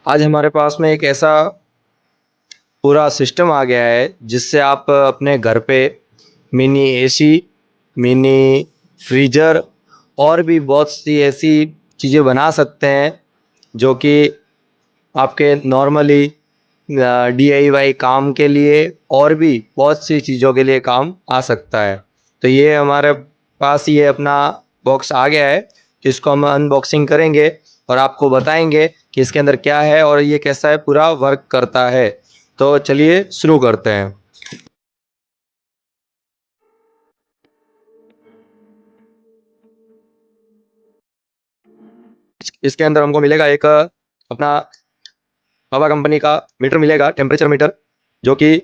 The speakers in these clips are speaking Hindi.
आज हमारे पास में एक ऐसा पूरा सिस्टम आ गया है जिससे आप अपने घर पे मिनी एसी, मिनी फ्रीजर और भी बहुत सी ऐसी चीज़ें बना सकते हैं जो कि आपके नॉर्मली डीआईवाई काम के लिए और भी बहुत सी चीज़ों के लिए काम आ सकता है। तो ये हमारे पास ये अपना बॉक्स आ गया है, इसको हम अनबॉक्सिंग करेंगे और आपको बताएंगे कि इसके अंदर क्या है और ये कैसा है पूरा वर्क करता है। तो चलिए शुरू करते हैं। इसके अंदर हमको मिलेगा एक अपना हवा कंपनी का मीटर मिलेगा, टेम्परेचर मीटर, जो कि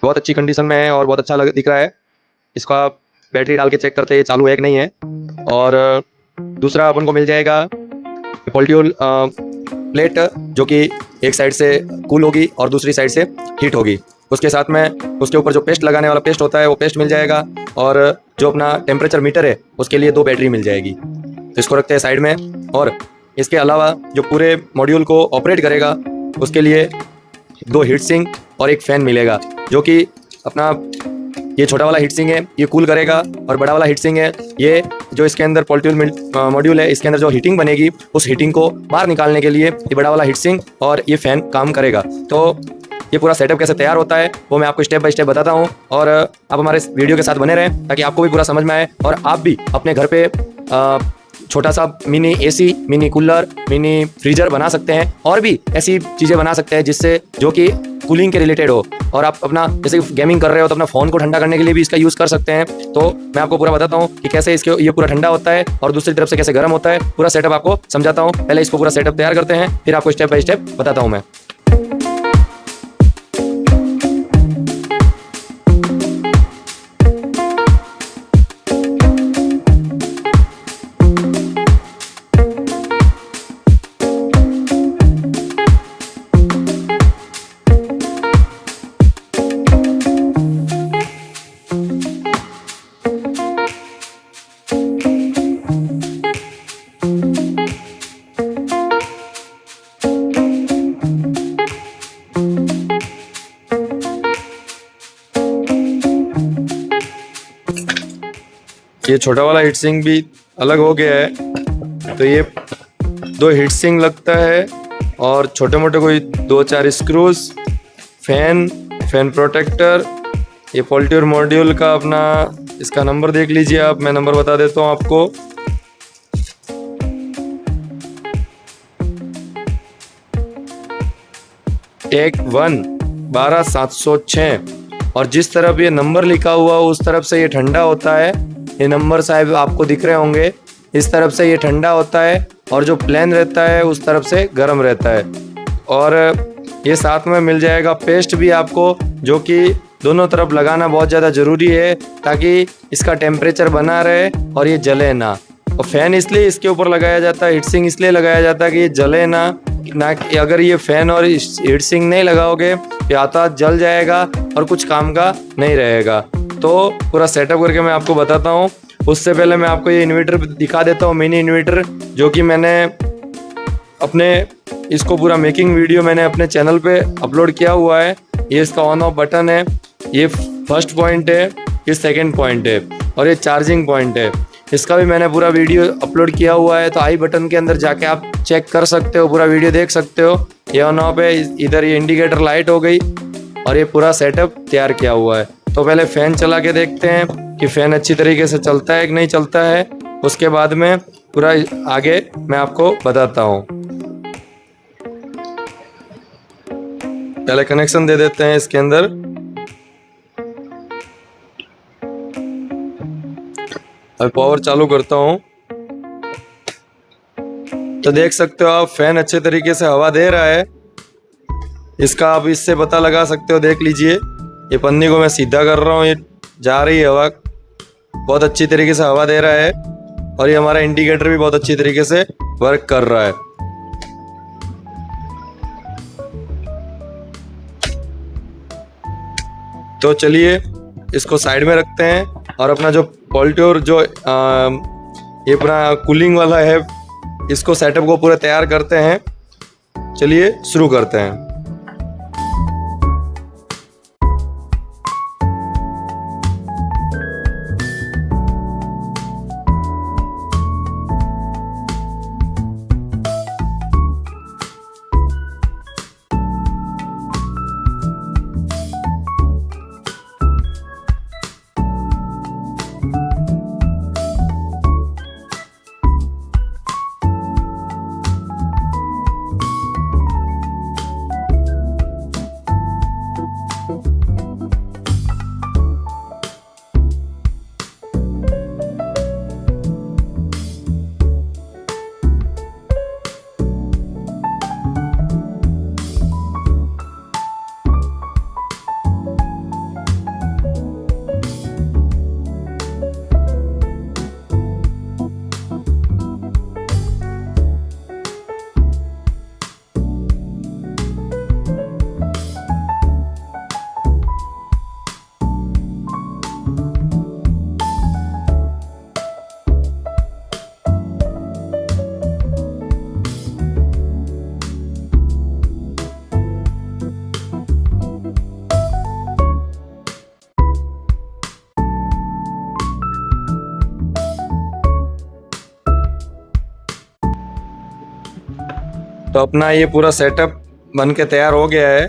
बहुत अच्छी कंडीशन में है और बहुत अच्छा दिख रहा है। इसका बैटरी डाल के चेक करते हैं चालू है कि नहीं है। और दूसरा अपन को मिल जाएगा पोल्ट्यूल प्लेट, जो कि एक साइड से कूल होगी और दूसरी साइड से हीट होगी। उसके साथ में उसके ऊपर जो पेस्ट लगाने वाला पेस्ट होता है वो पेस्ट मिल जाएगा, और जो अपना टेम्परेचर मीटर है उसके लिए 2 बैटरी मिल जाएगी। तो इसको रखते हैं साइड में। और इसके अलावा जो पूरे मॉड्यूल को ऑपरेट करेगा उसके लिए 2 हीट सिंक और एक फ़ैन मिलेगा, जो कि अपना ये छोटा वाला हीट सिंक है ये कूल करेगा, और बड़ा वाला हीट सिंक है ये जो इसके अंदर पोल्ट्यूल मॉड्यूल है इसके अंदर जो हीटिंग बनेगी उस हीटिंग को बाहर निकालने के लिए ये बड़ा वाला हीट सिंक और ये फ़ैन काम करेगा। तो ये पूरा सेटअप कैसे तैयार होता है वो मैं आपको स्टेप बाय स्टेप बताता हूँ, और आप हमारे वीडियो के साथ बने रहें ताकि आपको भी पूरा समझ में आए और आप भी अपने घर पे छोटा सा mini AC, mini cooler, mini freezer बना सकते हैं, और भी ऐसी चीज़ें बना सकते हैं जिससे जो कि कूलिंग के रिलेटेड हो। और आप अपना जैसे गेमिंग कर रहे हो तो अपना फ़ोन को ठंडा करने के लिए भी इसका यूज़ कर सकते हैं। तो मैं आपको पूरा बताता हूँ कि कैसे इसके ये पूरा ठंडा होता है और दूसरी तरफ से कैसे गर्म होता है। पूरा सेटअप आपको समझाता हूँ। पहले इसको पूरा सेटअप तैयार करते हैं, फिर आपको स्टेप बाय स्टेप बताता हूँ मैं। ये छोटा वाला हीट सिंक भी अलग हो गया है, तो ये 2 हीट सिंक लगता है और छोटे मोटे कोई 2-4 स्क्रूज, फैन प्रोटेक्टर, ये पोल्ट्यूर मॉड्यूल का अपना इसका नंबर देख लीजिए आप, मैं नंबर बता देता हूँ आपको। टेक 1 12706, और जिस तरफ ये नंबर लिखा हुआ उस तरफ से ये ठंडा होता है। ये नंबर साहब आपको दिख रहे होंगे, इस तरफ से ये ठंडा होता है और जो प्लेन रहता है उस तरफ से गर्म रहता है। और ये साथ में मिल जाएगा पेस्ट भी आपको, जो कि दोनों तरफ लगाना बहुत ज़्यादा ज़रूरी है ताकि इसका टेम्परेचर बना रहे और ये जले ना। और फ़ैन इसलिए इसके ऊपर लगाया जाता है, हीट सिंक इसलिए लगाया जाता है कि ये जले ना कि अगर ये फ़ैन और हीट सिंक नहीं लगाओगे या तो जल जाएगा और कुछ काम का नहीं रहेगा। तो पूरा सेटअप करके मैं आपको बताता हूँ। उससे पहले मैं आपको ये इन्वर्टर दिखा देता हूँ, मिनी इन्वर्टर, जो कि मैंने अपने इसको पूरा मेकिंग वीडियो मैंने अपने चैनल पे अपलोड किया हुआ है। ये इसका ऑन ऑफ बटन है, ये फर्स्ट पॉइंट है, ये सेकंड पॉइंट है, और ये चार्जिंग पॉइंट है। इसका भी मैंने पूरा वीडियो अपलोड किया हुआ है, तो आई बटन के अंदर जाके आप चेक कर सकते हो, पूरा वीडियो देख सकते हो। ये ऑन ऑफ है, इधर ये इंडिकेटर लाइट हो गई और ये पूरा सेटअप तैयार किया हुआ है। तो पहले फ़ैन चला के देखते हैं कि फ़ैन अच्छी तरीके से चलता है कि नहीं चलता है, उसके बाद में पूरा आगे मैं आपको बताता हूँ। पहले कनेक्शन दे देते हैं इसके अंदर। अब पावर चालू करता हूँ, तो देख सकते हो आप फ़ैन अच्छे तरीके से हवा दे रहा है। इसका आप इससे पता लगा सकते हो, देख लीजिए ये पन्नी को मैं सीधा कर रहा हूँ, ये जा रही है हवा, बहुत अच्छी तरीके से हवा दे रहा है। और ये हमारा इंडिकेटर भी बहुत अच्छी तरीके से वर्क कर रहा है। तो चलिए इसको साइड में रखते हैं और अपना जो पोल्ट्यूर जो ये पूरा कूलिंग वाला है इसको सेटअप को पूरा तैयार करते हैं। चलिए शुरू करते हैं। तो अपना ये पूरा सेटअप बन के तैयार हो गया है,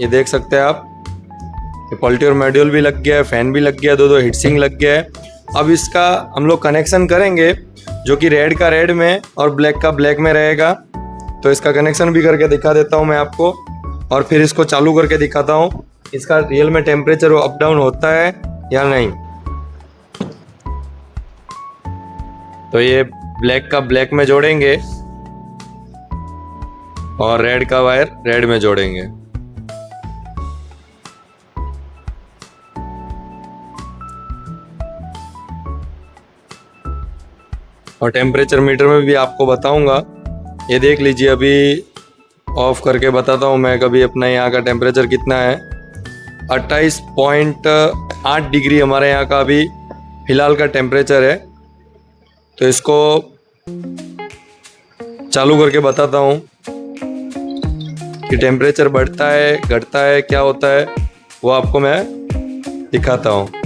ये देख सकते हैं आप। ये पॉल्टी मॉड्यूल भी लग गया है, फैन भी लग गया है, दो हीट सिंक लग गया है। अब इसका हम लोग कनेक्शन करेंगे, जो कि रेड का रेड में और ब्लैक का ब्लैक में रहेगा। तो इसका कनेक्शन भी करके दिखा देता हूँ मैं आपको, और फिर इसको चालू करके दिखाता हूँ इसका रियल में टेम्परेचर अप डाउन होता है या नहीं। तो ये ब्लैक का ब्लैक में जोड़ेंगे और रेड का वायर रेड में जोड़ेंगे। और टेम्परेचर मीटर में भी आपको बताऊंगा, ये देख लीजिए। अभी ऑफ करके बताता हूँ मैं कभी अपना यहाँ का टेम्परेचर कितना है। 28.8 डिग्री हमारे यहाँ का अभी फ़िलहाल का टेम्परेचर है। तो इसको चालू करके बताता हूँ कि टेम्परेचर बढ़ता है घटता है क्या होता है, वो आपको मैं दिखाता हूँ।